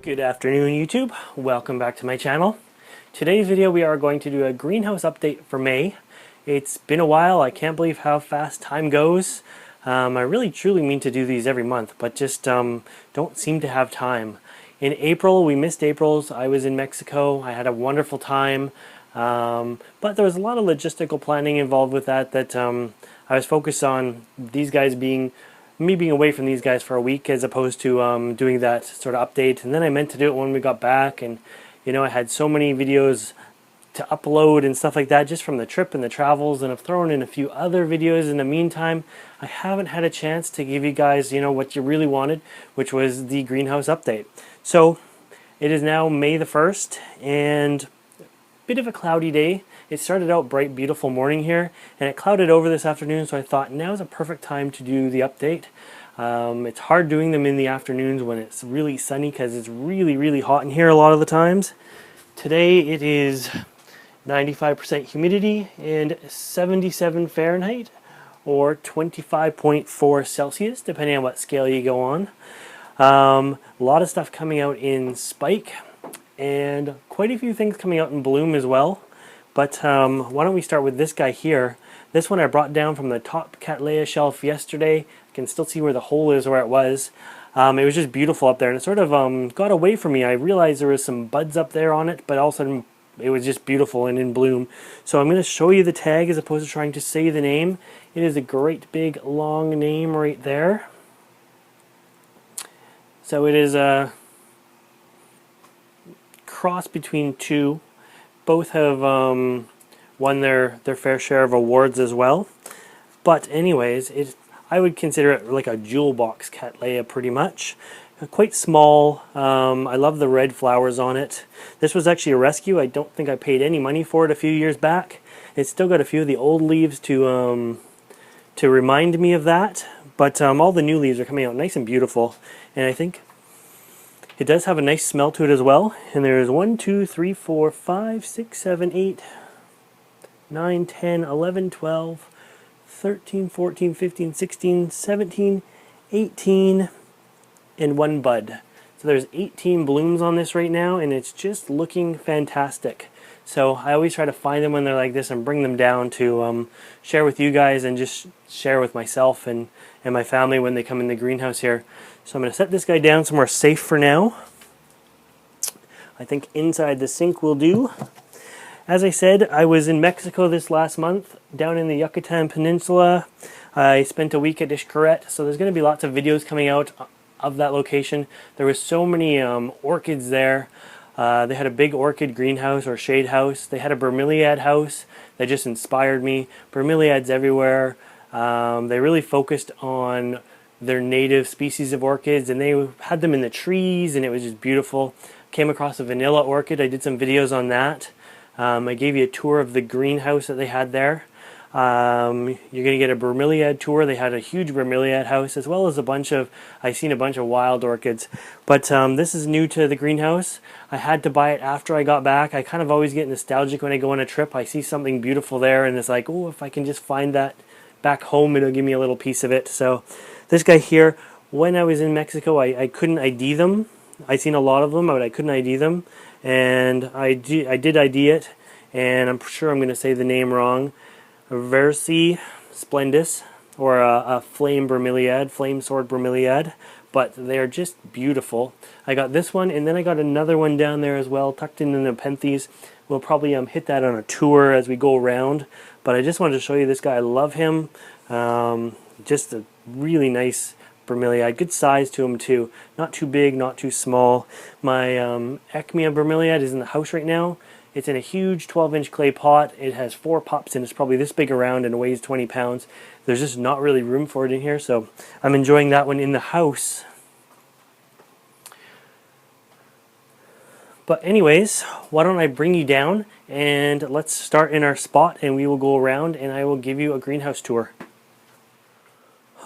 Good afternoon, YouTube. Welcome back to my channel. Today's video we are going to do a greenhouse update for May. It's been a while. I can't believe how fast time goes. I really truly mean to do these every month, but just don't seem to have time. In April, we missed April's. I was in Mexico. I had a wonderful time. But there was a lot of logistical planning involved with that I was focused on these guys being away from these guys for a week as opposed to doing that sort of update. And then I meant to do it when we got back, and I had so many videos to upload and stuff like that just from the trip and the travels, and I've thrown in a few other videos in the meantime. I haven't had a chance to give you guys what you really wanted, which was the greenhouse update. So it is now May the 1st and a bit of a cloudy day. It started out bright, beautiful morning here, and it clouded over this afternoon, so I thought now is a perfect time to do the update. It's hard doing them in the afternoons when it's really sunny because it's really, really hot in here a lot of the times. Today it is 95% humidity and 77 Fahrenheit or 25.4 Celsius, depending on what scale you go on. A lot of stuff coming out in spike and quite a few things coming out in bloom as well. But why don't we start with this guy here. This one I brought down from the top Cattleya shelf yesterday. I can still see where the hole is where it was. It was just beautiful up there, and it sort of got away from me. I realized there was some buds up there on it, but all of a sudden it was just beautiful and in bloom. So I'm going to show you the tag as opposed to trying to say the name. It is a great big long name right there. So it is a cross between two. Both have won their fair share of awards as well. But anyways, I would consider it like a jewel box Cattleya pretty much. Quite small. I love the red flowers on it. This was actually a rescue. I don't think I paid any money for it a few years back. It's still got a few of the old leaves to remind me of that. But all the new leaves are coming out nice and beautiful. And I think it does have a nice smell to it as well. And there's 1, 2, 3, 4, 5, 6, 7, 8, 9, 10, 11, 12, 13, 14, 15, 16, 17, 18, and 1 bud. So there's 18 blooms on this right now, and it's just looking fantastic. So I always try to find them when they're like this and bring them down to share with you guys and just share with myself and my family when they come in the greenhouse here. So I'm going to set this guy down somewhere safe for now. I think inside the sink will do. As I said, I was in Mexico this last month, down in the Yucatan Peninsula. I spent a week at Xcaret, so there's going to be lots of videos coming out of that location. There was so many orchids there. They had a big orchid greenhouse or shade house. They had a bromeliad house that just inspired me. Bromeliads everywhere. They really focused on their native species of orchids, and they had them in the trees, and it was just beautiful. Came across a vanilla orchid. I did some videos on that. I gave you a tour of the greenhouse that they had there. You're going to get a bromeliad tour. They had a huge bromeliad house, as well as I've seen a bunch of wild orchids. But this is new to the greenhouse. I had to buy it after I got back. I kind of always get nostalgic when I go on a trip. I see something beautiful there, and it's like, oh, if I can just find that back home, it'll give me a little piece of it. So this guy here, when I was in Mexico, I couldn't ID them. I seen a lot of them, but I couldn't ID them. And I did ID it, and I'm sure I'm going to say the name wrong. Versi splendus, or a flame bromeliad, flame sword bromeliad, but they're just beautiful. I got this one, and then I got another one down there as well, tucked in the Nepenthes. We'll probably hit that on a tour as we go around, but I just wanted to show you this guy. I love him. Just a really nice bromeliad, good size to him too. Not too big, not too small. My Echmea bromeliad is in the house right now. It's in a huge 12-inch clay pot. It has 4 pops and it's probably this big around and weighs 20 pounds. There's just not really room for it in here, so I'm enjoying that one in the house. But anyways, why don't I bring you down and let's start in our spot, and we will go around and I will give you a greenhouse tour.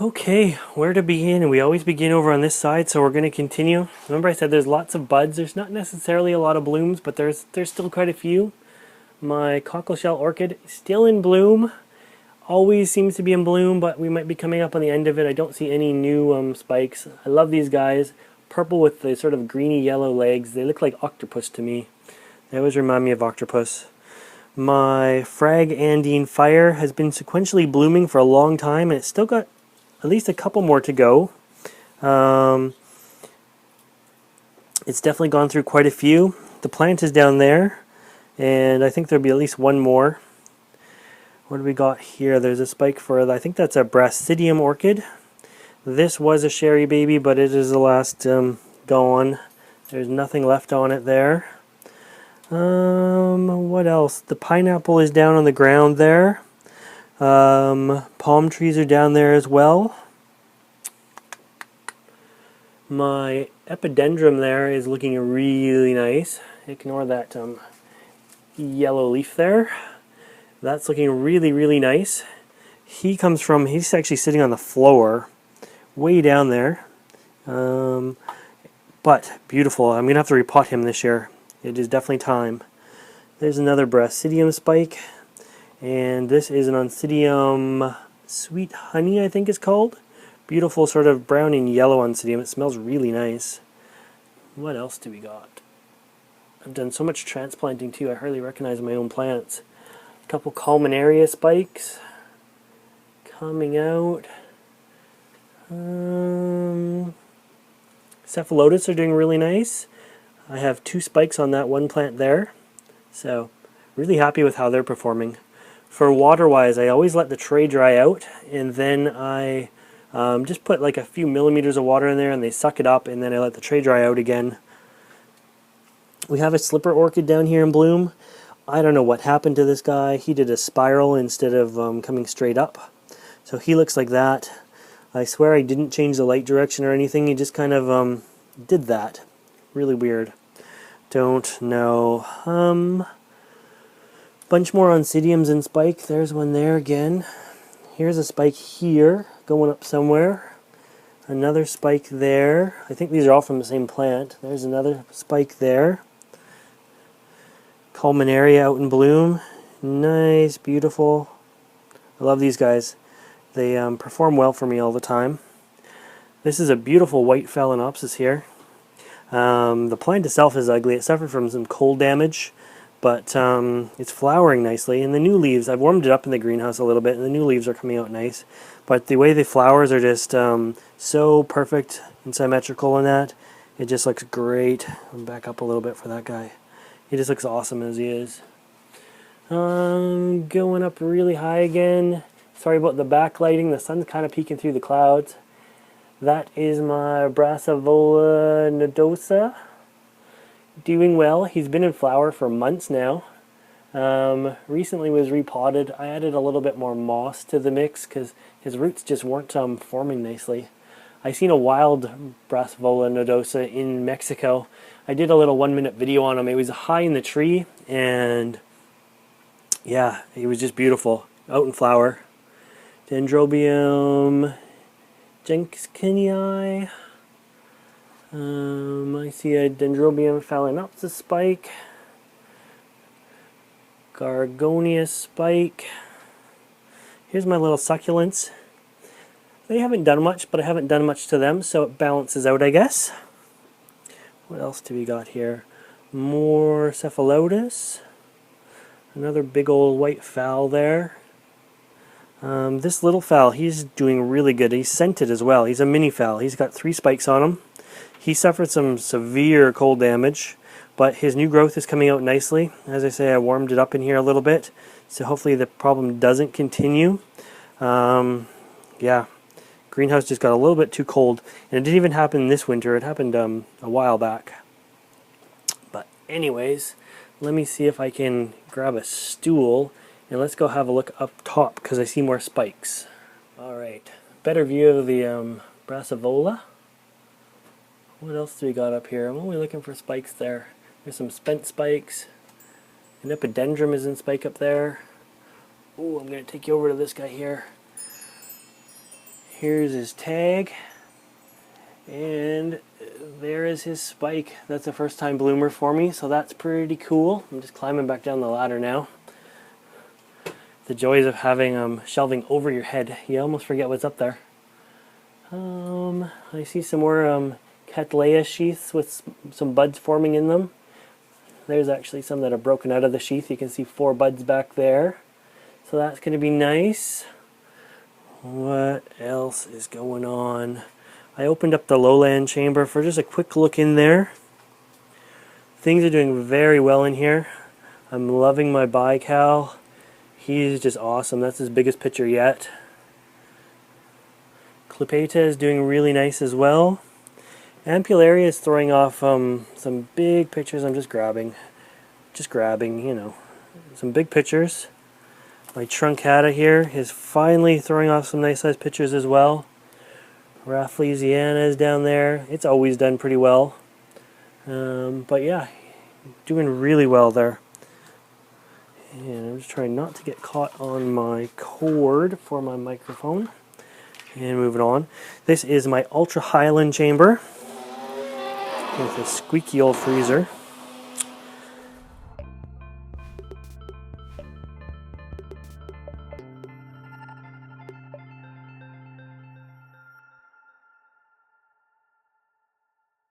Okay, where to begin? And we always begin over on this side, so we're going to continue. Remember I said there's lots of buds. There's not necessarily a lot of blooms, but there's still quite a few. My cockleshell orchid is still in bloom. Always seems to be in bloom, but we might be coming up on the end of it. I don't see any new spikes. I love these guys. purple with the sort of greeny yellow legs. They look like octopus to me. They always remind me of octopus. My Frag Andine Fire has been sequentially blooming for a long time, and it's still got at least a couple more to go. It's definitely gone through quite a few. The plant is down there, and I think there'll be at least one more. What do we got here? There's a spike for, I think that's a Brasidium orchid. This was a Sherry baby, but it is the last gone. There's nothing left on it there. What else? The pineapple is down on the ground there. Palm trees are down there as well. My epidendrum there is looking really nice. Ignore that yellow leaf there. That's looking really, really nice. He's actually sitting on the floor, way down there. But beautiful. I'm going to have to repot him this year. It is definitely time. There's another Brasidium spike. And this is an Oncidium Sweet Honey, I think it's called. Beautiful sort of brown and yellow Oncidium. It smells really nice. What else do we got? I've done so much transplanting too, I hardly recognize my own plants. A couple Culminaria spikes coming out. Cephalotus are doing really nice. I have 2 spikes on that one plant there. So, really happy with how they're performing. For water-wise, I always let the tray dry out, and then I just put like a few millimeters of water in there, and they suck it up, and then I let the tray dry out again. We have a slipper orchid down here in bloom. I don't know what happened to this guy. He did a spiral instead of coming straight up. So he looks like that. I swear I didn't change the light direction or anything. He just kind of did that. Really weird. Don't know. Bunch more Oncidiums in spike. There's one there again. Here's a spike here, going up somewhere. Another spike there. I think these are all from the same plant. There's another spike there. Culminaria out in bloom. Nice, beautiful. I love these guys. They perform well for me all the time. This is a beautiful white Phalaenopsis here. The plant itself is ugly. It suffered from some cold damage, but it's flowering nicely. And the new leaves, I've warmed it up in the greenhouse a little bit, and the new leaves are coming out nice. But the way the flowers are just so perfect and symmetrical in that, it just looks great. I'll back up a little bit for that guy. He just looks awesome as he is. Going up really high again. Sorry about the backlighting. The sun's kind of peeking through the clouds. That is my Brassavola nodosa. Doing well. He's been in flower for months now. Recently was repotted. I added a little bit more moss to the mix because his roots just weren't forming nicely. I seen a wild Brassavola nodosa in Mexico. I did a little 1-minute video on him. It was high in the tree, and yeah, he was just beautiful. Out in flower. Dendrobium Jenkinii. I see a Dendrobium Phalaenopsis spike. Gorgonia spike. Here's my little succulents. They haven't done much, but I haven't done much to them, so it balances out, I guess. What else do we got here? More Cephalotus. Another big old white fowl there. This little fowl, he's doing really good. He's scented as well. He's a mini fowl. He's got 3 spikes on him. He suffered some severe cold damage, but his new growth is coming out nicely. As I say, I warmed it up in here a little bit, so hopefully the problem doesn't continue. Yeah, greenhouse just got a little bit too cold, and it didn't even happen this winter. It happened a while back. But anyways, let me see if I can grab a stool, and let's go have a look up top, because I see more spikes. Alright, better view of the Brassavola. What else do we got up here? I'm only looking for spikes there. There's some spent spikes. An epidendrum is in spike up there. Oh, I'm going to take you over to this guy here. Here's his tag. And there is his spike. That's a first time bloomer for me, so that's pretty cool. I'm just climbing back down the ladder now. The joys of having shelving over your head. You almost forget what's up there. I see some more Cattleya sheaths with some buds forming in them. There's actually some that are broken out of the sheath. You can see 4 buds back there. So that's going to be nice. What else is going on? I opened up the lowland chamber for just a quick look in there. Things are doing very well in here. I'm loving my bical. He's just awesome. That's his biggest picture yet. Clypeata is doing really nice as well. Ampullaria is throwing off some big pictures. I'm just grabbing, you know, some big pictures. My truncata here is finally throwing off some nice sized pictures as well. Rafflesiana is down there. It's always done pretty well. But yeah, doing really well there. And I'm just trying not to get caught on my cord for my microphone. And moving on. This is my Ultra Highland chamber with a squeaky old freezer.